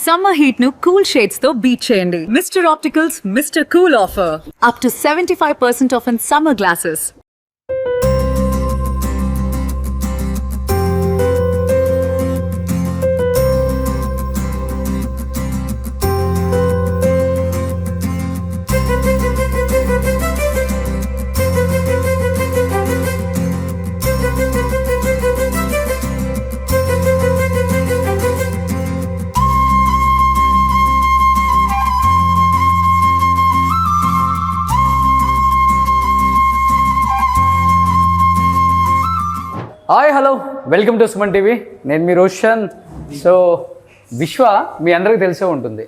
Summer heat nu cool shades తో beat చేయండి. Mr. Opticals Mr. Cool offer. Up to 75% off in summer glasses. Hi hello welcome to Suman TV. నేను మీ Roshan. So విశ్వ మీ అందరికీ తెలిసే ఉంటుంది.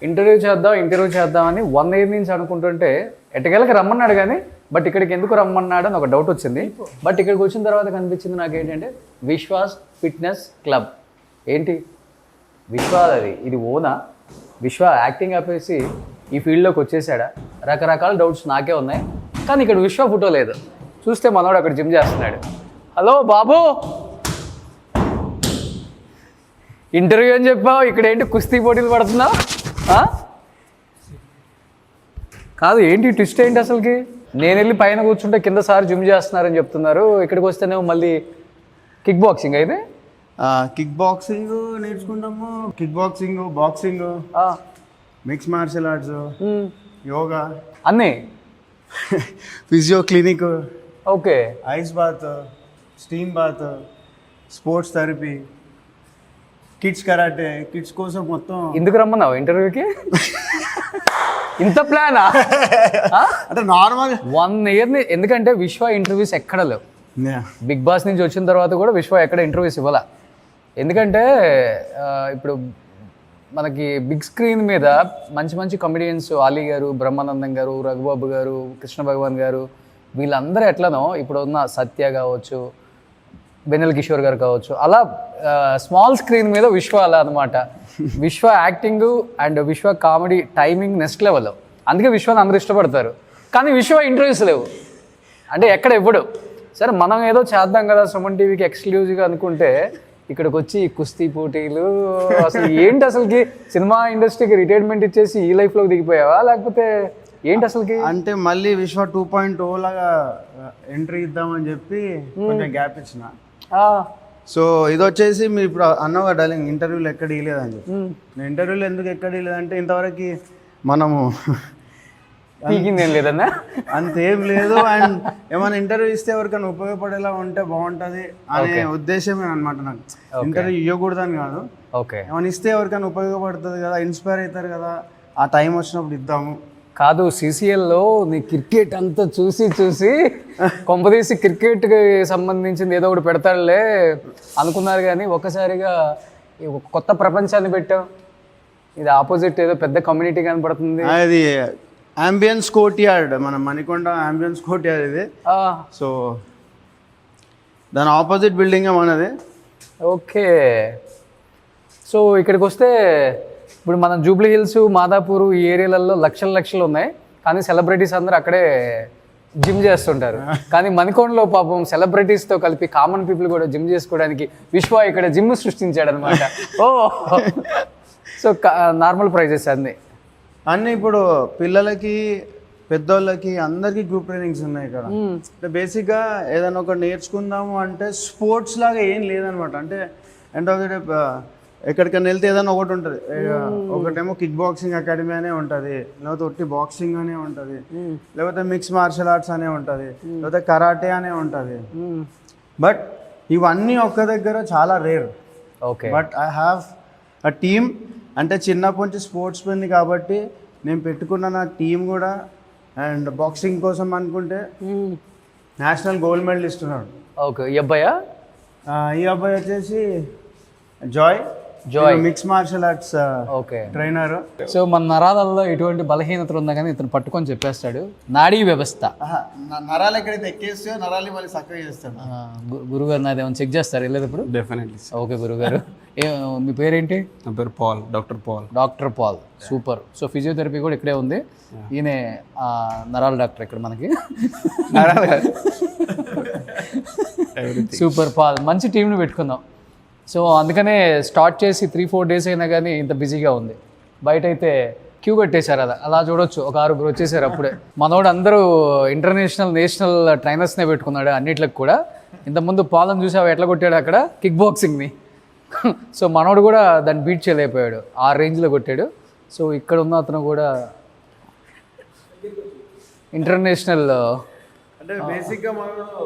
Interview చేద్దామని 1 year నుంచి అనుకుంటుంటే ఎట్టకేళ్ళకి రమ్మన్నాడు కానీ బట్ ఇక్కడికి ఎందుకు రమ్మన్నాడు అని ఒక డౌట్ వచ్చింది. బట్ ఇక్కడికి వచ్చిన తర్వాత కనిపించింది నాకు ఏంటంటే విశ్వాస్ ఫిట్నెస్ క్లబ్. ఏంటి విశ్వ అది ఇది ఓనా? విశ్వ యాక్టింగ్ ఆపేసి ఈ ఫీల్డ్లోకి వచ్చేసాడా? రకరకాల డౌట్స్ నాకే ఉన్నాయి. కానీ ఇక్కడ విశ్వ ఫోటో లేదు. చూస్తే మనోడు అక్కడ జిమ్ చేస్తున్నాడు. హలో బాబు, ఇంటర్వ్యూ అని చెప్పావు, ఇక్కడ ఏంటి కుస్తీ పోటీలు పడుతున్నావు? కాదు, ఏంటి ట్విస్ట్ ఏంటి అసలుకి? నేను వెళ్ళి పైన కూర్చుంటే కింద సార్ జిమ్ చేస్తున్నారని చెప్తున్నారు, ఇక్కడికి వస్తేనేమో మళ్ళీ కిక్ బాక్సింగ్ అయితే కిక్ బాక్సింగ్ నేర్చుకుంటాము. Kick boxing, boxing, mix martial arts, yoga అన్నీ, physio clinic, okay, ice bath, steam bath, sports therapy, kids karate, kids కోసం మొత్తం. ఎందుకు రమ్మన్నావు ఇంటర్వ్యూకి? ఇంత ప్లానా? అంటే నార్మల్ 1 year ఎందుకంటే విశ్వ ఇంటర్వ్యూస్ ఎక్కడ లేవు. బిగ్ బాస్ నుంచి వచ్చిన తర్వాత కూడా విశ్వ ఎక్కడ ఇంటర్వ్యూస్ ఇవ్వాల. ఎందుకంటే ఇప్పుడు మనకి బిగ్ స్క్రీన్ మీద మంచి మంచి కమెడియన్స్ ఆలీ గారు, బ్రహ్మానందం గారు, రఘుబాబు గారు, కృష్ణ భగవాన్ గారు, వీళ్ళందరూ ఎట్లనో ఇప్పుడు ఉన్న సత్య కావచ్చు, బెన్నెల కిషోర్ గారు కావచ్చు, అలా స్మాల్ స్క్రీన్ మీద విశ్వ అలా అనమాట. విశ్వ యాక్టింగ్ అండ్ విశ్వ కామెడీ టైమింగ్ నెక్స్ట్ లెవెల్. అందుకే విశ్వాన్ని అందరూ ఇష్టపడతారు. కానీ విశ్వ ఇంటర్వ్యూస్ లేవు అంటే ఎక్కడ ఎప్పుడు. సరే మనం ఏదో చేద్దాం కదా సుమన్ టీవీకి ఎక్స్క్లూజివ్గా అనుకుంటే ఇక్కడికి వచ్చి కుస్తీ పోటీలు, అసలు ఏంటి అసలుకి? సినిమా ఇండస్ట్రీకి రిటైర్మెంట్ ఇచ్చేసి ఈ లైఫ్లోకి దిగిపోయావా లేకపోతే ఏంటి అసలుకి? అంటే మళ్ళీ విశ్వ 2.0 లాగా ఎంట్రీ ఇద్దామని చెప్పి కొంచెం గ్యాప్ ఇచ్చిన. సో ఇది వచ్చేసి మీరు ఇప్పుడు అన్నవా డార్లింగ్ ఇంటర్వ్యూలు ఎక్కడ ఇవ్వలేదని చెప్పి. నేను ఇంటర్వ్యూలు ఎందుకు ఎక్కడ ఇవ్వలేదంటే ఇంతవరకు మనము పీకిందేం లేదన్నా, అంతేం లేదు. అండ్ ఏమైనా ఇంటర్వ్యూ ఇస్తే ఎవరికైనా ఉపయోగపడేలా ఉంటే బాగుంటుంది అనే ఉద్దేశమే అనమాట. నాకు ఇంటర్వ్యూ ఇవ్వకూడదని కాదు, ఓకే, ఏమైనా ఇస్తే ఎవరికైనా ఉపయోగపడుతుంది కదా, ఇన్స్పైర్ అవుతారు కదా, ఆ టైం వచ్చినప్పుడు ఇద్దాము. కాదు, సిసిఎల్లో నీ క్రికెట్ అంతా చూసి కొంపదీసి క్రికెట్కి సంబంధించింది ఏదో ఒకటి పెడతాడులే అనుకున్నారు కానీ ఒక్కసారిగా కొత్త ప్రపంచాన్ని పెట్టావు. ఇది ఆపోజిట్ ఏదో పెద్ద కమ్యూనిటీ కనపడుతుంది. అది అంబియన్స్ కోర్ట్ యార్డ్, మన మణికొండ అంబియన్స్ కోర్ట్ యార్డ్ ఇది. సో దాని ఆపోజిట్ బిల్డింగే మనది. ఓకే, సో ఇక్కడికి వస్తే ఇప్పుడు మనం జూబ్లీ హిల్స్, మాదాపూర్ ఈ ఏరియాలలో లక్షలు ఉన్నాయి. కానీ సెలబ్రిటీస్ అందరూ అక్కడే జిమ్ చేస్తుంటారు. కానీ మణికొండలో పాపం సెలబ్రిటీస్తో కలిపి కామన్ పీపుల్ కూడా జిమ్ చేసుకోవడానికి విశ్వ ఇక్కడ జిమ్ సృష్టించాడు అనమాట. ఓ, సో నార్మల్ ప్రైజెస్ అన్నీ ఇప్పుడు పిల్లలకి, పెద్దోళ్ళకి అందరికీ గ్రూప్ ట్రైనింగ్స్ ఉన్నాయి ఇక్కడ. అంటే బేసిక్గా ఏదైనా ఒకటి నేర్చుకుందాము అంటే స్పోర్ట్స్ లాగా ఏం లేదనమాట. అంటే ఎండ్ ఆఫ్ ది డే ఎక్కడికైనా వెళ్తే ఏదైనా ఒకటి ఉంటుంది. ఒకటేమో కిక్ బాక్సింగ్ అకాడమీ అనే ఉంటుంది, లేకపోతే ఒట్టి బాక్సింగ్ అనే ఉంటుంది, లేకపోతే మిక్స్ మార్షల్ ఆర్ట్స్ అనే ఉంటుంది, లేకపోతే కరాటే అనే ఉంటుంది. బట్ ఇవన్నీ ఒక్క దగ్గర చాలా rare. Okay, but I have a team. అంటే చిన్నప్పటి నుంచి స్పోర్ట్స్ మెన్ కాబట్టి నేను పెట్టుకున్న నా టీం కూడా. అండ్ బాక్సింగ్ కోసం అనుకుంటే నేషనల్ గోల్డ్ మెడలిస్ట్ ఉన్నాడు. ఓకే, ఈ అబ్బాయా? ఈ అబ్బాయి వచ్చేసి జాయ్ mix martial arts trainer. So మన నరాలలో ఎటువంటి బలహీనతలు ఉన్నా కానీ ఇతను పట్టుకొని చెప్పేస్తాడు. నాడీ వ్యవస్థ, నరాలు ఎక్కడైతే ఎక్కేస్తే నరాలు మళ్ళీ చక్కగా చేస్తాడు. గురుగారు నాది ఏమైనా చెక్ చేస్తారు వెళ్ళేటప్పుడు? డెఫినెట్లీ. ఓకే గురుగారు, మీ పేరేంటి? నా పేరు Paul, doctor Paul. Super. So physiotherapy కూడా ఇక్కడే ఉంది. ఈయనే నరాల డాక్టర్ ఇక్కడ మనకి. సూపర్ పాల్, మంచి టీంని పెట్టుకుందాం. సో అందుకనే స్టార్ట్ చేసి 3-4 డేస్ అయినా కానీ ఇంత బిజీగా ఉంది. బయట అయితే క్యూ కట్టేశారు, అలా చూడొచ్చు, ఒక 6 వచ్చేసారు అప్పుడే. మనోడు అందరూ ఇంటర్నేషనల్ నేషనల్ ట్రైనర్స్నే పెట్టుకున్నాడు అన్నిట్లకు కూడా. ఇంతకుముందు పాలను చూసావు ఎట్లా కొట్టాడు అక్కడ కిక్ బాక్సింగ్ని. సో మనోడు కూడా దాన్ని బీట్ చేయలేకపోయాడు, ఆ రేంజ్లో కొట్టాడు. సో ఇక్కడ ఉన్న అతను కూడా ఇంటర్నేషనల్ అంటే బేసిక్గా మనకు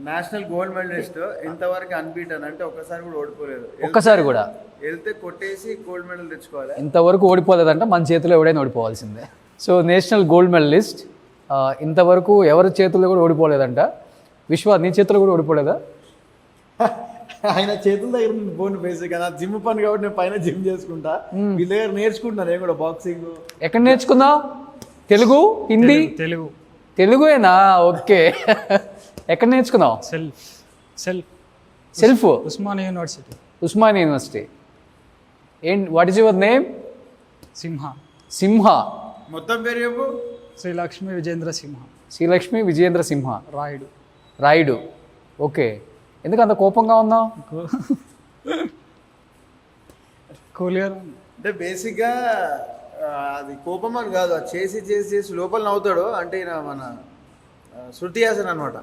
నేషనల్ గోల్డ్ మెడలిస్ట్ ఇంతవరకు అన్బీటన్, అంటే ఒక్కసారి కూడా ఓడిపోలేదు. ఒక్కసారి కూడా వెళ్తే కొట్టేసి గోల్డ్ మెడల్ తెచ్చుకోవాలి. ఇంతవరకు ఓడిపోలేదంట, మన చేతిలో ఎవడైనా ఓడిపోవాల్సిందే. సో నేషనల్ గోల్డ్ మెడలిస్ట్ ఇంతవరకు ఎవరి చేతుల్లో కూడా ఓడిపోలేదంట. విశ్వ నీ చేతిలో కూడా ఓడిపోలేదా? ఆయన చేతుల దగ్గర పోను. బేసిక్గా నా జిమ్ పని కాబట్టి నేను పైన జిమ్ చేసుకుంటా, వీళ్ళ దగ్గర నేర్చుకుంటాను నేను కూడా బాక్సింగ్. ఎక్కడ నేర్చుకున్నావు? తెలుగు, హిందీ? తెలుగుయేనా? ఓకే. ఎక్కడ నేర్చుకున్నావు? Self Osmania university. What is your name? Simha. మొత్తం పేరు చెప్పు. శ్రీలక్ష్మి విజేంద్ర సింహ రాయుడు. ఓకే. ఎందుకు అంత కోపంగా ఉన్నావు? కూలియర్ అంటే బేసిక్గా అది కోపం అని కాదు, అది చేసి చేసి చేసి లోపల నవ్వుతాడు. అంటే ఈయన మన శృతి హాసన్ అనమాట.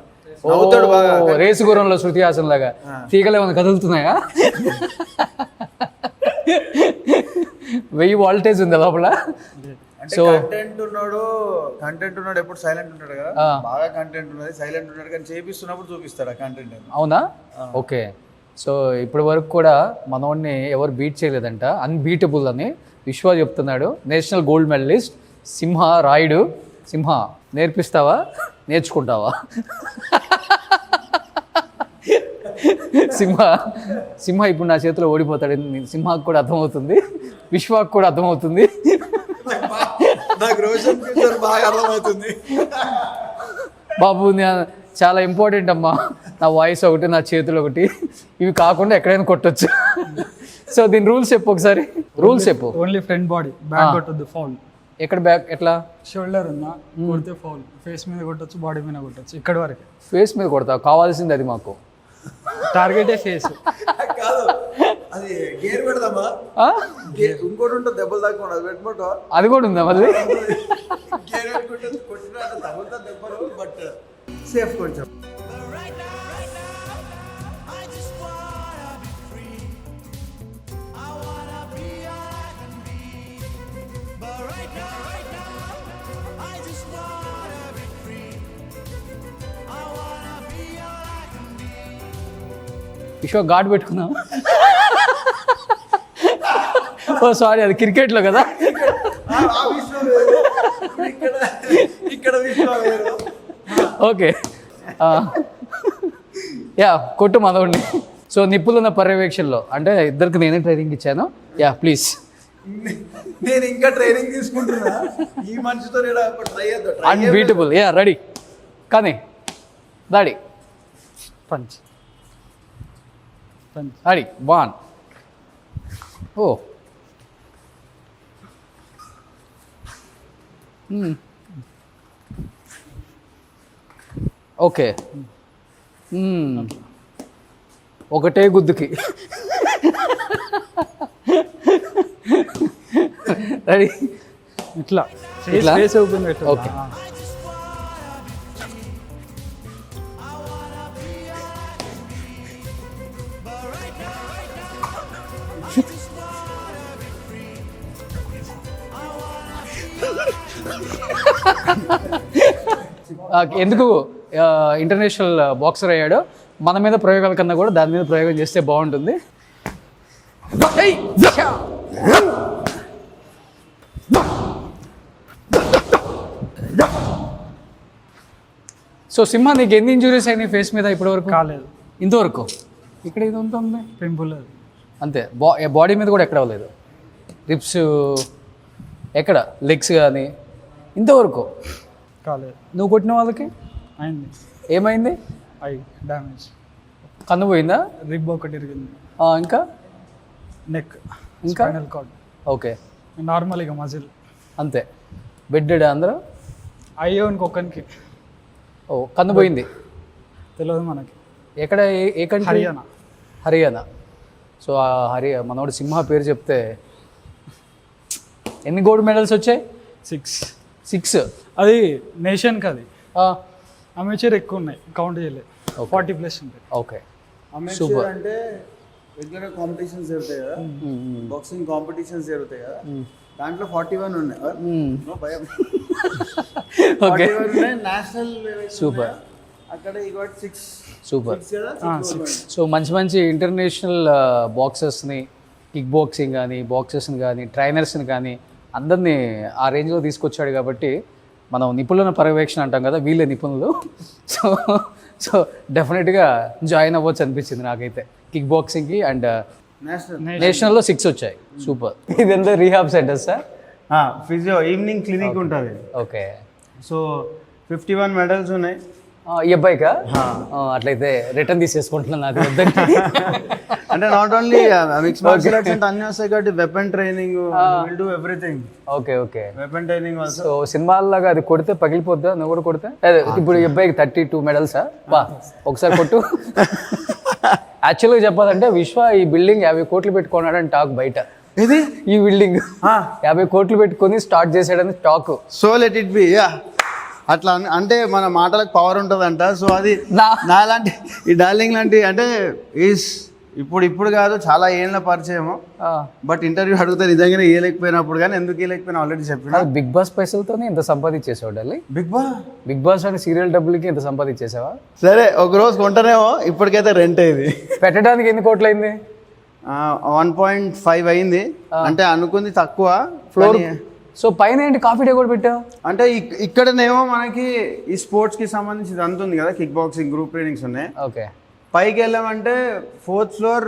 నవ్వుతాడు బాగా. రేసు గుర్రంలో శృతి హాసన్ లాగా తీగలు ఏమైనా కదులుతున్నాయా? 1000 వాల్టేజ్ ఉంది లోపల. సో కంటెంట్ ఉన్నాడు ఎప్పుడు సైలెంట్ ఉంటాడు కదా, బాగా కంటెంట్ ఉన్నది, సైలెంట్ ఉంటాడు, కానీ చేపిస్తున్నప్పుడు చూపిస్తాడు ఆ కంటెంట్. అవునా? ఓకే. సో ఇప్పటి వరకు కూడా మనోడిని ఎవరు బీట్ చేయలేదంట, అన్బీటబుల్ అని విశ్వ చెప్తున్నాడు. National gold medallist Rayudu. Simha నేర్పిస్తావా, నేర్చుకుంటావా? సింహ ఇప్పుడు నా చేతిలో ఓడిపోతాడు. సింహాకు కూడా అర్థమవుతుంది, విశ్వాకు కూడా అర్థమవుతుంది. నాకు రోషన్ బాగా అర్థమవుతుంది. బాబు చాలా ఇంపార్టెంట్ అమ్మా, నా వాయిస్ ఒకటి, నా చేతులు ఒకటి, ఇవి కాకుండా ఎక్కడైనా కొట్టొచ్చు. సో దీని రూల్స్ చెప్పు ఒకసారి. రూల్స్ చెప్పు. ఓన్లీ ఫ్రంట్ బాడీ, బ్యాక్ కొట్టొద్దు, ఫౌల్. ఎక్కడ బ్యాక్? ఎట్లా? షోల్డర్ ఉన్నా కొడితే ఫౌల్. ఫేస్ మీద కొట్టొచ్చు, బాడీ మీద కొట్టొచ్చు, ఇక్కడ వరకు. ఫేస్ మీద కొడతావు? కావాల్సింది అది మాకు. టార్గెటే ఫేస్. కాదు, అది గేర్ పెడదామా? ఇంకోటి ఉంటుంది దెబ్బలు దాకా, అది పెట్టమంటా? అది కూడా ఉందా మళ్ళీ? గేర్ పెట్టుకుంటే కొట్టినా తగులుతా దెబ్బలు, బట్ సేఫ్ కొంచెం. విశ్వ గాడ్ పెట్టుకున్నావు? ఓ సారీ, అది క్రికెట్లో కదా. ఓకే. యా, కొట్టు మనోడిని. సో నిప్పులున్న పర్యవేక్షణలో, అంటే ఇద్దరికి నేనే ట్రైనింగ్ ఇచ్చాను. Yeah please. నేను ఇంకా ట్రైనింగ్ తీసుకుంటున్నా ఈ మనిషితో. అన్బీటబుల్. యా రెడీ, కానీ దాడి పంచ్. రెడీ, 1. ఓ ఓకే. ఒకటే గుద్దుకి. రెడీ, ఇట్లా ఇట్లా? ఫేస్ ఓపెన్ పెట్టు. ఓకే. ఎందుకు ఇంటర్నేషనల్ బాక్సర్ అయ్యాడో, మన మీద ప్రయోగాల కన్నా కూడా దాని మీద ప్రయోగం చేస్తే బాగుంటుంది. సో సింహ, నీకు ఎన్ని ఇంజురీస్ అయినాయి ఫేస్ మీద ఇప్పటివరకు? కాలేదు ఇంతవరకు. ఇక్కడ ఇది ఉంటుంది పింపుల్ అంతే. బాడీ మీద కూడా ఎక్కడ అవ్వలేదు? రిప్స్ ఎక్కడ, లెగ్స్ కానీ ఇంతవరకు కాలేదు. నువ్వు కొట్టిన వాళ్ళకి అయింది. ఏమైంది? I damage. కన్ను పోయిందా? రిబ్ ఒకటి ఇరిగింది. ఇంకా నెక్, ఇంకా స్పైనల్ కార్డ్. ఓకే. నార్మల్ ఇక మజిల్ అంతే. బెడ్డెడ్ అందరూ? అయ్యో ఇంకొకరికి. ఓ, కన్ను పోయింది. తెలియదు మనకి. ఎక్కడ? ఏ కంట్రీ? హర్యానా. హర్యానా. సో మనోడు సింహ పేరు చెప్తే ఎన్ని గోల్డ్ మెడల్స్ వచ్చాయి? 6. అది నేషన్కి, అది అమేచర్ ఎక్కువ ఉన్నాయి, కౌంట్ చేయలేదు. 40+ ఉంటాయి. ఓకే, అమేచర్ అంటే రెగ్యులర్ కాంపిటీషన్స్ జరుగుతాయి కదా, బాక్సింగ్ కాంపిటీషన్స్ జరుగుతాయి కదా, దాంట్లో 41 ఉన్నాయి. నో భయం. 41 ఉన్నాయి నేషనల్ లెవెల్. సూపర్. అక్కడ ఈ గాట్ 6. సూపర్. 6. సో మంచి మంచి ఇంటర్నేషనల్ బాక్సర్స్ని, కిక్ బాక్సింగ్ కానీ, బాక్సర్స్ని కానీ, ట్రైనర్స్ని కానీ అందరినీ ఆ రేంజ్లో తీసుకొచ్చాడు కాబట్టి మనం నిపుణుల పర్యవేక్షణ అంటాం కదా, వీళ్ళే నిపుణులు. సో సో డెఫినెట్గా జాయిన్ అవ్వచ్చు అనిపించింది నాకైతే కిక్ బాక్సింగ్కి. అండ్ నేషనల్లో 6 వచ్చాయి. సూపర్. ఇదంతా rehab centre sir? Physio evening clinic ఉంటుంది. ఓకే. సో 51 మెడల్స్ ఉన్నాయి. ఈ అబ్బాయికా? అట్లయితే రిటర్న్ తీసేసుకుంటున్నాను అది వద్దంటే. అంటే not only mix martial arts అంటే అన్ని వస్తాయి కాబట్టి weapon training, will do everything. Okay okay. Weapon training also. So సినిమాల్లాగా అది కొడితే పగిలిపోద్దా? నువ్వు కూడా కొడితే? అదే ఇప్పుడు ఈ అబ్బాయికి 32 మెడల్సా? వా, ఒకసారి కొట్టు. యాక్చువల్గా చెప్పాలంటే విశ్వ ఈ బిల్డింగ్ 50 కోట్లు పెట్టుకున్నాడని టాక్ బయట. ఇది ఈ బిల్డింగ్ 50 కోట్లు పెట్టుకొని స్టార్ట్ చేసాడని talk. So let it be. అట్లా అంటే మన మాటలకు పవర్ ఉంటుందంట. సో అది నాలాంటి ఈ డార్లింగ్ లాంటి అంటే ఈస్ ఇప్పుడు కాదు, చాలా ఏళ్ళ పరిచయము. బట్ ఇంటర్వ్యూ అడిగితే నిజంగానే ఇవ్వలేకపోయినప్పుడు, కానీ ఎందుకు ఇవ్వలేకపోయినా ఆల్రెడీ చెప్పిన. బిగ్ బాస్ పైసలతోనే ఇంత సంపాదించేసావు డాలి? బిగ్ బాస్ అని సీరియల్ డబ్బులకి ఇంత సంపాదించేసావా? సరే ఒక రోజు కొంటనేమో, ఇప్పటికైతే రెంట్ అయింది. పెట్టడానికి ఎన్ని కోట్లు అయింది? 1.5 అయింది. అంటే అనుకుంది తక్కువ ఫ్లోర్. సో పైన ఏంటి కాఫీ డే కూడా పెట్టావు? అంటే ఇక్కడనేమో మనకి ఈ స్పోర్ట్స్కి సంబంధించి అంత ఉంది కదా, కిక్ బాక్సింగ్ గ్రూప్ ట్రైనింగ్స్ ఉన్నాయి. ఓకే. పైకి వెళ్ళామంటే 4th floor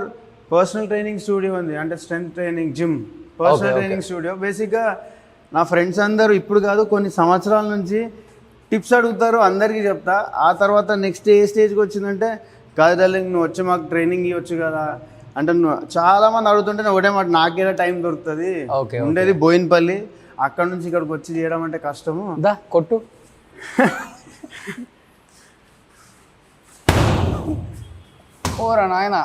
personal training studio ఉంది. అంటే strength training gym, personal training studio. బేసిక్గా నా ఫ్రెండ్స్ అందరూ ఇప్పుడు కాదు కొన్ని సంవత్సరాల నుంచి టిప్స్ అడుగుతారు, అందరికీ చెప్తా. ఆ తర్వాత నెక్స్ట్ ఏ స్టేజ్కి వచ్చిందంటే, కాదు డార్లింగ్ నువ్వు వచ్చి మాకు ట్రైనింగ్ ఇవ్వచ్చు కదా అంటే, నువ్వు చాలా మంది అడుగుతుంటే ఒకటే మాట, నాకేదో టైం దొరుకుతుంది. ఉండేది బోయిన్పల్లి, అక్కడ నుంచి ఇక్కడికి వచ్చి చేయడం అంటే కష్టము. దా కొట్టు. ఓరా నాయన.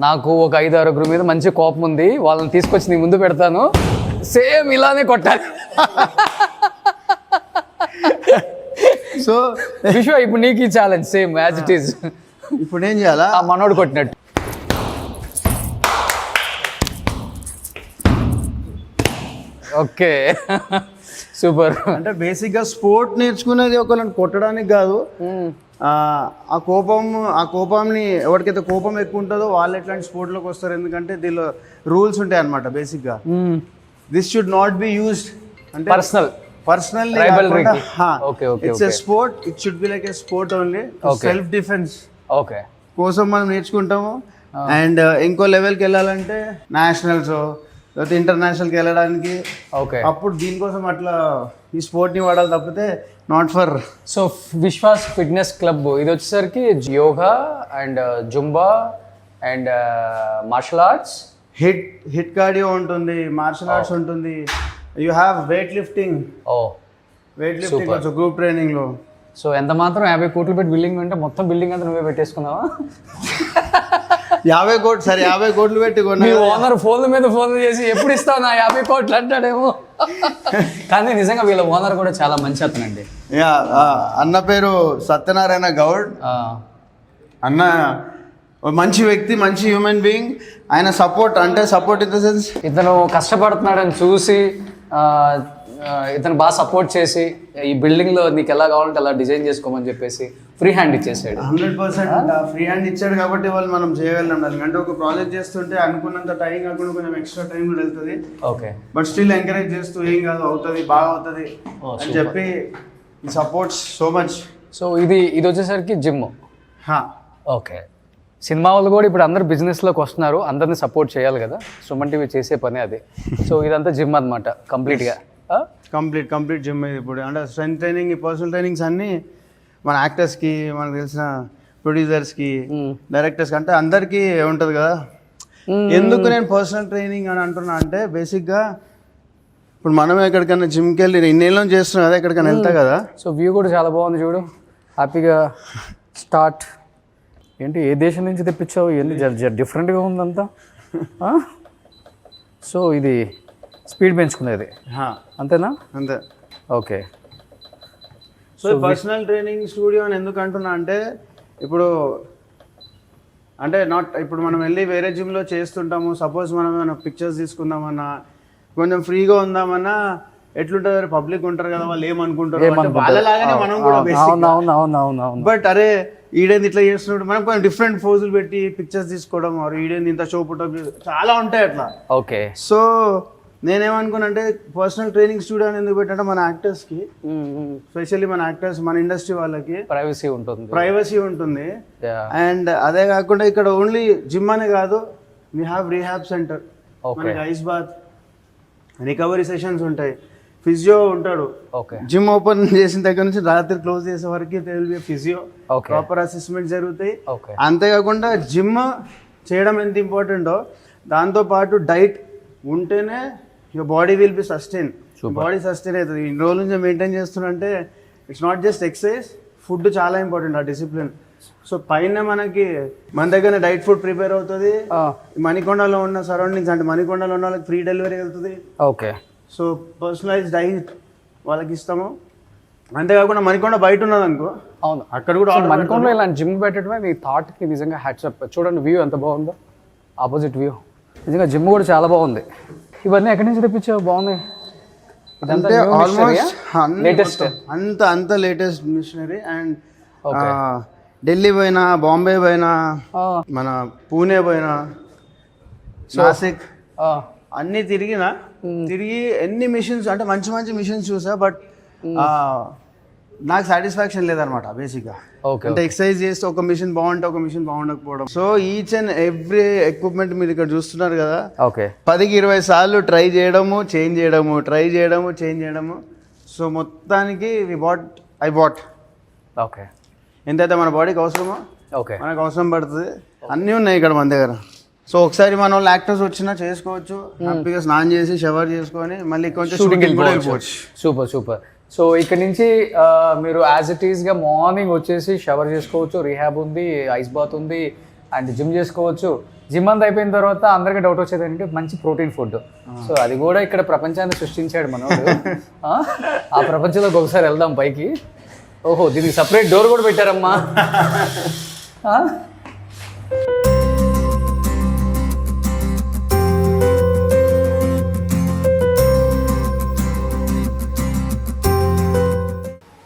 నాకు ఒక 5-6 మీద మంచి కోపం ఉంది, వాళ్ళని తీసుకొచ్చి నీ ముందు పెడతాను, సేమ్ ఇలానే కొట్టాలి. సో విశ్వ ఇప్పుడు నీకు ఈ challenge same as it is. ఇప్పుడు ఏం చేయాలా? ఆ మనోడు కొట్టినట్టు. Okay, super. అంటే బేసిక్గా స్పోర్ట్ నేర్చుకునేది ఒకళ్ళని కొట్టడానికి కాదు. ఆ కోపంని ఎవరికైతే కోపం ఎక్కువ ఉంటుందో వాళ్ళు ఎట్లాంటి స్పోర్ట్లోకి వస్తారు. ఎందుకంటే దీనిలో రూల్స్ ఉంటాయి అన్నమాట. బేసిక్గా this should not be used అంటే personal it's a sport. It should be like a sport only. Self defence కోసం మనం నేర్చుకుంటాము. అండ్ ఇంకో లెవెల్కి వెళ్ళాలంటే నేషనల్స్ లేకపోతే ఇంటర్నేషనల్కి వెళ్ళడానికి అప్పుడు దీనికోసం అట్లా ఈ స్పోర్ట్ని వాడాలి తప్పితే not for. So Vishwas fitness club ఇది వచ్చేసరికి yoga and zumba and martial arts, HIIT cardio ఉంటుంది, మార్షల్ ఆర్ట్స్ ఉంటుంది. You have weight lifting. Weight lifting వచ్చు గ్రూప్ ట్రైనింగ్లో. సో ఎంత మాత్రం 50 కోట్లు పెట్టి బిల్డింగ్ అంటే మొత్తం బిల్డింగ్ అంతా నువ్వే పెట్టేసుకున్నావా? 50 కోట్లు సరే, 50 కోట్లు పెట్టి ఓనర్ ఫోన్ల మీద ఫోన్లు చేసి ఎప్పుడు ఇస్తావు నా 50 కోట్లు అంటాడేమో. కానీ నిజంగా వీళ్ళ ఓనర్ కూడా చాలా మంచి అతనండి. అన్న పేరు సత్యనారాయణ గౌడ్. అన్న మంచి వ్యక్తి, మంచి హ్యూమన్ బీయింగ్. ఆయన సపోర్ట్ ఇన్ ద సెన్స్ ఇతను కష్టపడుతున్నాడని చూసి ఇతను బాగా సపోర్ట్ చేసి ఈ బిల్డింగ్లో నీకు ఎలా కావాలంటే అలా డిజైన్ చేసుకోమని చెప్పేసి ఫ్రీ హ్యాండ్ ఇచ్చేసాడు. 100% ఫ్రీ హ్యాండ్ ఇచ్చాడు కాబట్టి వాళ్ళు మనం చేయగలం. అంటే ఒక ప్రాజెక్ట్ చేస్తుంటే అనుకున్నంత టైం కాకుండా కొంచెం ఎక్స్ట్రా టైం కూడా వెళ్తుంది. ఓకే. బట్ స్టిల్ ఎంకరేజ్ చేస్తూ ఏం కాదు, అవుతుంది, బాగా అవుతుంది అని చెప్పి సపోర్ట్స్ సో మచ్. సో ఇది వచ్చేసరికి జిమ్. ఓకే. సినిమా వాళ్ళు కూడా ఇప్పుడు అందరు బిజినెస్లోకి వస్తున్నారు, అందరినీ సపోర్ట్ చేయాలి కదా. సుమన్ టీవీ చేసే పని అది. సో ఇదంతా జిమ్ అనమాట కంప్లీట్గా. కంప్లీట్ జిమ్ ఇప్పుడు. అంటే స్ట్రెంత్ ట్రైనింగ్, పర్సనల్ ట్రైనింగ్స్ అన్నీ మన యాక్టర్స్కి, మనకు తెలిసిన ప్రొడ్యూసర్స్కి, డైరెక్టర్స్కి, అంటే అందరికీ ఉంటుంది కదా. ఎందుకు నేను పర్సనల్ ట్రైనింగ్ అని అంటున్నా అంటే బేసిక్గా ఇప్పుడు మనం ఎక్కడికైనా జిమ్కి వెళ్ళి ఇన్నేళ్ళ నుంచి చేస్తున్నాం కదా, ఎక్కడికైనా వెళ్తా కదా. సో వ్యూ కూడా చాలా బాగుంది చూడు, హ్యాపీగా స్టార్ట్. ఏంటి ఏ దేశం నుంచి తెప్పించావు, ఏంటి డిఫరెంట్గా ఉందంతా. సో ఇది స్పీడ్ పెంచుకునేది అంతేనా? అంతే. Okay. So personal training studio అని ఎందుకు అంటున్నా అంటే ఇప్పుడు ఇప్పుడు మనం వెళ్ళి వేరే జిమ్లో చేస్తుంటాము. సపోజ్ మనం ఏమైనా పిక్చర్స్ తీసుకుందామన్నా, కొంచెం ఫ్రీగా ఉందామన్నా ఎట్లుంటుంది, పబ్లిక్ ఉంటారు కదా, వాళ్ళు ఏమనుకుంటారు, వాళ్ళలాగానే మనం కూడా బేసిక్. బట్ అరే ఈడేంది ఇట్లా చేస్తున్నాడు, మనం కొంచెం డిఫరెంట్ పోజులు పెట్టి పిక్చర్స్ తీసుకోవడం, ఈడేంది ఇంత షో పుట్టప్ చాలా ఉంటాయి అట్లా. ఓకే. సో నేనేమనుకున్నా అంటే పర్సనల్ ట్రైనింగ్ స్టూడియో అని ఎందుకు పెట్టంటే మన యాక్టర్స్కి, స్పెషల్లీ మన యాక్టర్స్, మన ఇండస్ట్రీ వాళ్ళకి ప్రైవసీ ఉంటుంది. అండ్ అదే కాకుండా ఇక్కడ ఓన్లీ జిమ్ అనే కాదు, వీ హ్యావ్ రీహాబ్ సెంటర్, మనకి ఐస్ బాత్, రికవరీ సెషన్స్ ఉంటాయి, ఫిజియో ఉంటాడు. జిమ్ ఓపెన్ చేసిన దగ్గర నుంచి రాత్రి క్లోజ్ చేసే వరకు ఫిజియో, ప్రాపర్ అసెస్మెంట్ జరుగుతాయి. అంతేకాకుండా జిమ్ చేయడం ఎంత ఇంపార్టెంటో దాంతోపాటు డైట్ ఉంటేనే your body will be sustain. Body sustain అవుతుంది. ఇన్ని రోజుల నుంచి మెయింటైన్ చేస్తున్నంటే it's not just exercise, food చాలా ఇంపార్టెంట్, ఆ డిసిప్లిన్. సో పైన మన దగ్గర డైట్ ఫుడ్ ప్రిపేర్ అవుతుంది. మణికొండలో ఉన్న సరౌండింగ్స్ అంటే మణికొండలో ఉన్న వాళ్ళకి ఫ్రీ డెలివరీ వెళ్తుంది. ఓకే. సో పర్సనలైజ్ డైట్ వాళ్ళకి ఇస్తాము. అంతేకాకుండా మణికొండ బయట ఉన్నది అనుకో, అవును, అక్కడ కూడా మణికొండలో ఇలాంటి జిమ్ పెట్టడమే నీ థాట్కి నిజంగా హ్యాట్సప్. చూడండి వ్యూ ఎంత బాగుందో, ఆపోజిట్ వ్యూ. నిజంగా జిమ్ కూడా చాలా బాగుంది. ఇవన్నీ ఎక్కడి నుంచి తెప్పించావు? బాగుంది. అంటే ఆల్మోస్ట్ లేటెస్ట్, అంత లేటెస్ట్ మిషనరీ. అండ్ ఢిల్లీ పోయినా, బాంబే పోయినా, మన పూణే పోయినా, నాసిక్ అన్నీ తిరిగి ఎన్ని మిషన్స్ అంటే మంచి మంచి మిషన్స్ చూసా. బట్ నాకు సాటిస్ఫాక్షన్ లేదనమాట బేసిక్గా. అంటే ఎక్సర్సైజ్ చేస్తే ఒక మిషన్ బాగుంటే ఒక మిషన్ బాగుండకపోవడం. So each and every equipment మీరు ఇక్కడ చూస్తున్నారు కదా, 10కి 20 సార్లు ట్రై చేయడము, చేంజ్ చేయడము, ట్రై చేయడము, చేంజ్ చేయడము. సో మొత్తానికి ఐ బాట్ ఓకే. ఎంతైతే మన బాడీకి అవసరమో మనకు అవసరం పడుతుంది, అన్నీ ఉన్నాయి ఇక్కడ మన దగ్గర. సో ఒకసారి మన వాళ్ళు యాక్టర్స్ వచ్చినా చేసుకోవచ్చు, హ్యాపీగా స్నానం చేసి షవర్ చేసుకొని మళ్ళీ కొంచెం షూటింగ్ కూడా వెళ్ళిపోవచ్చు. సూపర్. సో ఇక్కడ నుంచి మీరు యాజ్ ఇట్ ఈస్గా మార్నింగ్ వచ్చేసి షవర్ చేసుకోవచ్చు, రీహాబ్ ఉంది, ఐస్ బాత్ ఉంది, అండ్ జిమ్ చేసుకోవచ్చు. జిమ్ అంతా అయిపోయిన తర్వాత అందరికీ డౌట్ వచ్చేది ఏంటంటే మంచి ప్రోటీన్ ఫుడ్. సో అది కూడా ఇక్కడ ప్రపంచాన్ని సృష్టించాడు మనోడు. ఆ ప్రపంచంలోకి ఒకసారి వెళ్దాం పైకి. ఓహో, దీనికి సపరేట్ డోర్ కూడా పెట్టారమ్మా.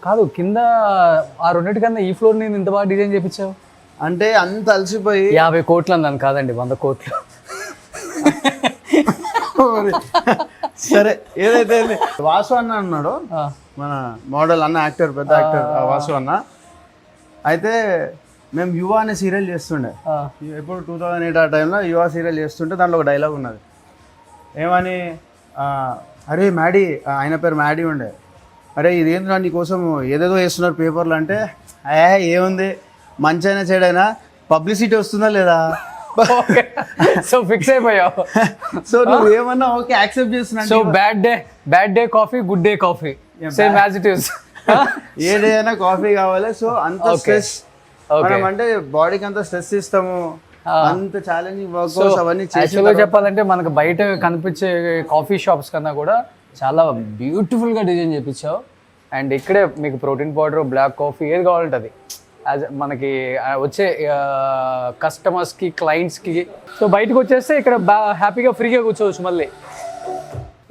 కాదు, కింద ఆ రెండింటికన్నా ఈ ఫ్లోర్ నేను ఇంత బాగా డిజైన్ చేయించావు అంటే అంత అలసిపోయి 50 కోట్లు అన్నాను, కాదండి 100 కోట్లు. సరే ఏదైతే వాసు అన్న ఉన్నాడు, మన మోడల్ అన్న, యాక్టర్, పెద్ద యాక్టర్ వాసు అన్న. అయితే మేము యువ అనే సీరియల్ చేస్తుండే, ఎప్పుడు 2008 ఆ టైంలో యువ సీరియల్ చేస్తుంటే దాంట్లో ఒక డైలాగ్ ఉన్నది. ఏమని, అరే మ్యాడీ, ఆయన పేరు మ్యాడీ ఉండే, అరే ఇదేంద్రా నీకోసం ఏదేదో వేస్తున్నారు పేపర్లు అంటే, ఏముంది మంచైనా చెడైనా పబ్లిసిటీ వస్తుందా లేదా. సో ఫిక్స్ అయిపోయావు. సో నువ్వు ఏమన్నా ఓకే యాక్సెప్ట్ చేస్తున్నా. So bad day coffee, good day coffee, same as it is. A day అయినా కాఫీ కావాలి. సో అంత స్ట్రెస్ మనం అంటే బాడీకి అంత స్ట్రెస్ ఇస్తాము, అంత ఛాలెంజింగ్ వర్క్ అవన్నీ యాక్చువల్గా చెప్పాలంటే మనకు బయట కనిపించే కాఫీ షాప్స్ కన్నా కూడా చాలా బ్యూటిఫుల్గా డిజైన్ చేయించావు. అండ్ ఇక్కడే మీకు ప్రోటీన్ పౌడర్, బ్లాక్ కాఫీ ఏది కావాలంటే అది యాజ్ మనకి వచ్చే కస్టమర్స్కి, క్లయింట్స్కి. సో బయటకు వచ్చేస్తే ఇక్కడ హ్యాపీగా ఫ్రీగా కూర్చోవచ్చు. మళ్ళీ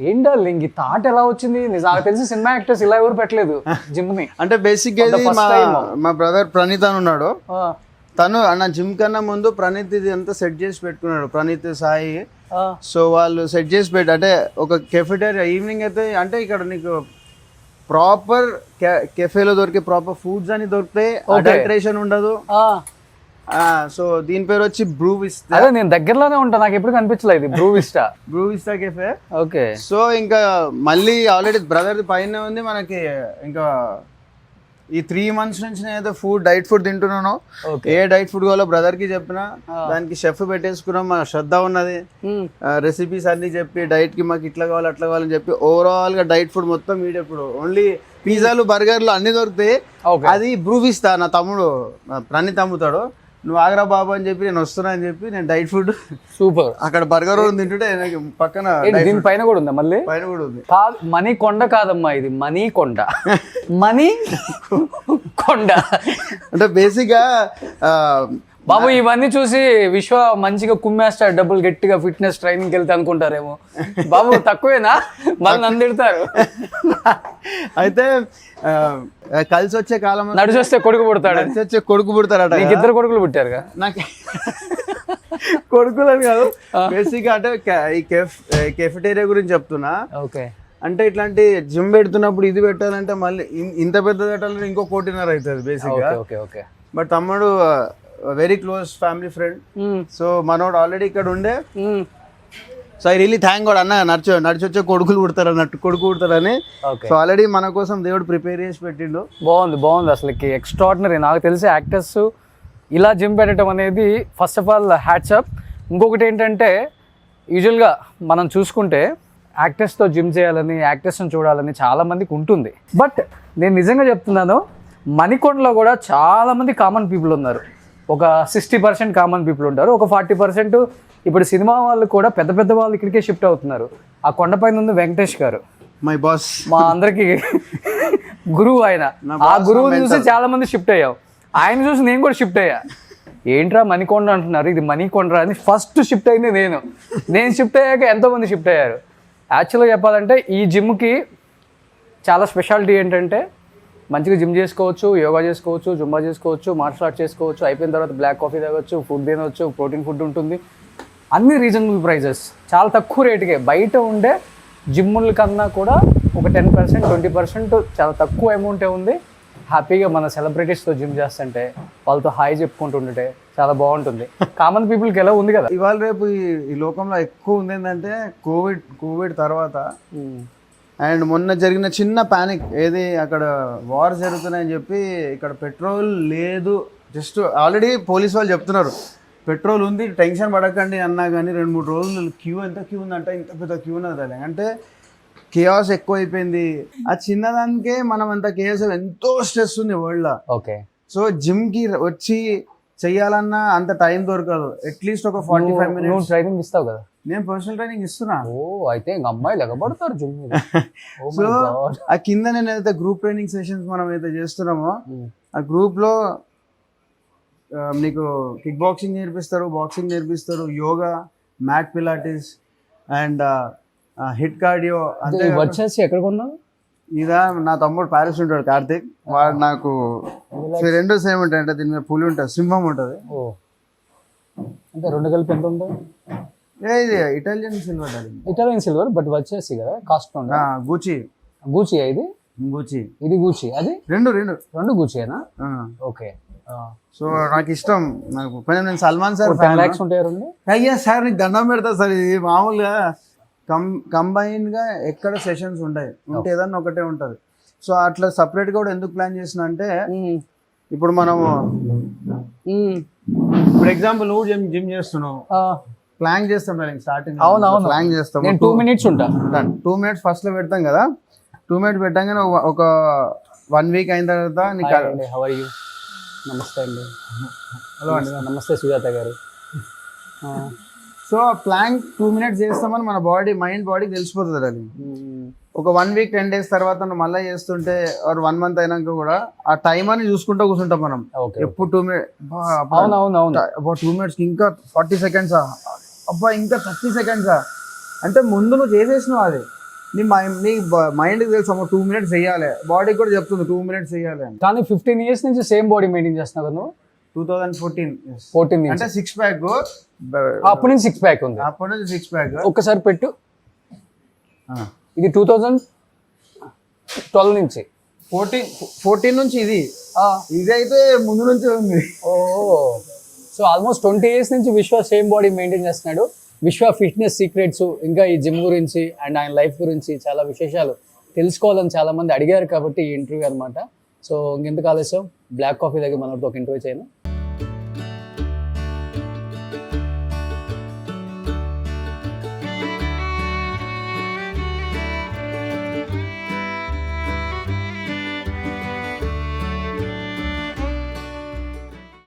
ఏం డార్లింగ్, ఈ థాట్ ఎలా వచ్చింది? నాకు తెలిసి సినిమా యాక్టర్స్ ఇలా ఎవరు పెట్టలేదు జిమ్ని. అంటే బేసిక్గా మా బ్రదర్ ప్రణీత్ అని ఉన్నాడు, తను అన్న జిమ్ కన్నా ముందు ప్రణీత్ ఇది అంతా సెట్ చేసి పెట్టుకున్నాడు, ప్రణీత్ సాయి. సో వాళ్ళు సెట్ చేసి పెట్టి అంటే ఒక కెఫెటేరియా ఈవినింగ్ అయితే, అంటే ఇక్కడ నీకు ప్రాపర్ కెఫేలో దొరికే ప్రాపర్ ఫుడ్స్ అని దొరుకుతాయి, అడల్టరేషన్ ఉండదు. సో దీని పేరు వచ్చి బ్రూ విస్టా. అదే నేను దగ్గరలోనే ఉంటాను, నాకు ఎప్పుడు కనిపించలేదు Bru vista cafe. Okay. So ఇంకా మళ్ళీ ఆల్రెడీ బ్రదర్ పైన ఉంది మనకి, ఇంకా ఈ 3 months నుంచి నేనైతే డైట్ ఫుడ్ తింటున్నాను. ఏ డైట్ ఫుడ్ కావాలో బ్రదర్ కి చెప్పినా, దానికి షెఫ్ పెట్టేసుకున్నాం. మా శ్రద్ధ ఉన్నది, రెసిపీస్ అన్ని చెప్పి డైట్ కి మాకు ఇట్లా కావాలి అట్లా కావాలని చెప్పి ఓవరాల్ గా డైట్ ఫుడ్ మొత్తం వీడెప్పుడు ఓన్లీ పిజ్జాలు బర్గర్లు అన్ని దొరుకుతాయి. అది ప్రూఫ్ ఇస్తా, నా తమ్ముడు ప్రణీత్ అమ్ముతాడు, నువ్వు ఆగ్రా బాబు అని చెప్పి నేను వస్తున్నా అని చెప్పి నేను డైట్ ఫుడ్ సూపర్. అక్కడ బర్గర్ తింటుంటే పక్కన దీని పైన కూడా ఉందా మళ్ళీ? పైన కూడా ఉంది. మనీ కొండ కాదమ్మా, ఇది మనీ కొండ. మనీ కొండ అంటే బేసిక్ గా బాబు ఇవన్నీ చూసి విశ్వ మంచిగా కుమ్మేస్తాడు, డబ్బులు గట్టిగా ఫిట్నెస్ ట్రైనింగ్కి వెళ్తే అనుకుంటారేమో. బాబు తక్కువేనా, మళ్ళీ నన్ను తిడతారు. అయితే కలిసి వచ్చే కాలం నడిచొస్తే కొడుకు పుడతాడు. నడిచొచ్చే కొడుకు పుడతారట. నీకు 2 కొడుకులు పుట్టారుగా. నాకు కొడుకులని కాదు, బేసిక్ గా అంటే ఈ కెఫెటేరియా గురించి చెప్తున్నా. ఓకే. అంటే ఇట్లాంటి జిమ్ పెడుతున్నప్పుడు ఇది పెట్టాలంటే మళ్ళీ ఇంత పెద్ద పెట్టాలంటే ఇంకో 1.5 అవుతుంది బేసిక్ గా. Okay okay. బట్ తమ్ముడు very close family friend. So మనోడు ఆల్రెడీ ఇక్కడ ఉండే. So I really thank God అన్న, నడిచొచ్చే కొడుకులు పుడతారు అన్నట్టు, కొడుకు పుడతారని. సో ఆల్రెడీ మన కోసం దేవుడు ప్రిపేర్ చేసి పెట్టిండు. బాగుంది అసలుకి, ఎక్స్ట్రాడినరీ. నాకు తెలిసి యాక్టర్స్ ఇలా జిమ్ పెట్టడం అనేది first of all hats up. ఇంకొకటి ఏంటంటే యూజువల్గా మనం చూసుకుంటే యాక్టర్స్తో జిమ్ చేయాలని, యాక్టర్స్ని చూడాలని చాలామందికి ఉంటుంది. బట్ నేను నిజంగా చెప్తున్నాను, మణికొండలో కూడా చాలామంది కామన్ పీపుల్ ఉన్నారు. ఒక 60% కామన్ పీపుల్ ఉంటారు, ఒక 40% ఇప్పుడు సినిమా వాళ్ళు కూడా పెద్ద పెద్ద వాళ్ళు ఇక్కడికే షిఫ్ట్ అవుతున్నారు. ఆ కొండపైన ఉంది వెంకటేష్ గారు, మై బాస్, మా అందరికి గురువు. ఆయన ఆ గురువుని చూసి చాలా మంది షిఫ్ట్ అయ్యాం, ఆయన చూసి నేను కూడా షిఫ్ట్ అయ్యా. ఏంట్రా మణికొండ అంటున్నారు, ఇది మణికొండ అని ఫస్ట్ షిఫ్ట్ అయింది నేను షిఫ్ట్ అయ్యాక ఎంతోమంది షిఫ్ట్ అయ్యారు. యాక్చువల్గా చెప్పాలంటే ఈ జిమ్కి చాలా స్పెషాలిటీ ఏంటంటే మంచిగా జిమ్ చేసుకోవచ్చు, యోగా చేసుకోవచ్చు, జుంబా చేసుకోవచ్చు, మార్షల్ ఆర్ట్ చేసుకోవచ్చు, అయిపోయిన తర్వాత బ్లాక్ కాఫీ తాగొచ్చు, ఫుడ్ తినవచ్చు, ప్రోటీన్ ఫుడ్ ఉంటుంది, అన్ని రీజనబుల్ ప్రైజెస్, చాలా తక్కువ రేటుకే. బయట ఉండే జిమ్ముల కన్నా కూడా ఒక 10% 20% చాలా తక్కువ అమౌంటే ఉంది. హ్యాపీగా మన సెలబ్రిటీస్తో జిమ్ చేస్తుంటే వాళ్ళతో హాయ్ చెప్పుకుంటుంటే చాలా బాగుంటుంది. కామన్ పీపుల్కి ఎలా ఉంది కదా ఇవాళ రేపు ఈ లోకంలో ఎక్కువ ఉంది ఏంటంటే కోవిడ్ తర్వాత అండ్ మొన్న జరిగిన చిన్న ప్యానిక్, ఏది అక్కడ వార్ జరుగుతున్నాయని చెప్పి ఇక్కడ పెట్రోల్ లేదు, జస్ట్ ఆల్రెడీ పోలీస్ వాళ్ళు చెప్తున్నారు పెట్రోల్ ఉంది టెన్షన్ పడకండి అన్నా కానీ 2-3 రోజులు క్యూ ఉందంటే ఇంత పెద్ద క్యూ ఉన్నది. అంటే కేయాస్ ఎక్కువ అయిపోయింది. ఆ చిన్నదానికే మనం అంత కేయాస్, ఎంతో స్ట్రెస్ ఉంది వరల్డ్లో. ఓకే. సో జిమ్కి వచ్చి చెయ్యాలన్నా అంత టైం దొరకదు. అట్లీస్ట్ ఒక 45 minutes ట్రైనింగ్ ఇస్తావు కదా. నేను పర్సనల్ ట్రైనింగ్ ఇస్తున్నా. అయితే ఇంక అమ్మాయిలు ఎగబడతారు జిమ్. సో ఆ కింద నేను ఏదైతే గ్రూప్ ట్రైనింగ్ సెషన్స్ మనం అయితే చేస్తున్నామో ఆ గ్రూప్లో నీకు కిక్ బాక్సింగ్ నేర్పిస్తారు, బాక్సింగ్ నేర్పిస్తారు, yoga, mat pilates and HIIT cardio. అంతే వచ్చేసి ఎక్కడ కొన్నావు? ఇదా నా తమ్ముడు ప్యారిస్ ఉంటాడు కార్తిక్, వాడు నాకు 2 సేమ్ ఉంటాయి. అంటే దీని మీద పులి ఉంటుంది, సింహం ఉంటుంది. అంటే 2 కలిపి ఎంత ఉంటుంది? ఇది ఇటాలియన్ సిల్వర్ బట్ వచ్చేసి కదా కాస్ట్ గూచి ఇది గూచి, ఇది గూచి, అది రెండు గూచియేనా? ఓకే. సో నాకు ఇష్టం, నాకు కొంచెం నేను సల్మాన్ సార్ 10 lakhs ఉంటాయి రెండు. అయ్యా సార్ నీకు దండం పెడతా సార్. ఇది మామూలుగా కంబైన్ గా ఎక్కడ సెషన్స్ ఉంటాయి, ఉంటే ఏదన్నా ఒకటే ఉంటది. సో అట్లా సపరేట్ గా కూడా ఎందుకు ప్లాన్ చేసిన అంటే ఇప్పుడు మనము ఇప్పుడు ఎగ్జాంపుల్ నువ్వు జిమ్ చేస్తున్నావు, ప్లాన్ చేస్తాం స్టార్టింగ్. అవునవును, ప్లాన్ చేస్తాం. 2 minutes ఉంటా. 2 minutes ఫస్ట్ లో పెడతాం కదా. 2 minutes పెట్టగానే ఒక 1 week అయిన తర్వాత నీకు హౌ ఆర్ యు? నమస్తే అండి. హలో అండి. నమస్తే సుజాత గారు. సో ప్లాన్ 2 minutes చేస్తామని మన మైండ్ బాడీకి తెలిసిపోతుంది. అది ఒక 1 week 10 days తర్వాత నువ్వు మళ్ళీ చేస్తుంటే 1 month అయినాక కూడా ఆ టైం అని చూసుకుంటూ కూర్చుంటాం మనం. ఎప్పుడు 2 minutes, అబ్బా 2 minutes ఇంకా 40 seconds, అబ్బా ఇంకా 30 seconds. అంటే ముందు నువ్వు చేసేసినావు, అది నీ మైండ్కి తెలుసు 2 minutes చేయాలి, బాడీకి కూడా చెప్తుంది 2 minutes చేయాలి అని. కానీ 15 years నుంచి సేమ్ బాడీ మెయింటైన్ చేస్తున్నావు కదా నువ్వు? 2014 అంటే 6 pack. అప్పటి నుంచి 6 pack ఉంది. అప్పటి నుంచి 6 pack. ఒక్కసారి పెట్టు. ఇది 2012 నుంచి 14 నుంచి ఇది అయితే ముందు నుంచి ఉంది. సో ఆల్మోస్ట్ 20 years నుంచి విశ్వ సేమ్ బాడీ మెయింటైన్ చేస్తున్నాడు. విశ్వ ఫిట్నెస్ సీక్రెట్స్, ఇంకా ఈ జిమ్ గురించి అండ్ ఆయన లైఫ్ గురించి చాలా విశేషాలు తెలుసుకోవాలని చాలా మంది అడిగారు కాబట్టి ఈ ఇంటర్వ్యూ అనమాట. సో ఇంకెందుకు ఆలస్యం, బ్లాక్ కాఫీ దగ్గర మనతో ఒక ఇంటర్వ్యూ చేయను.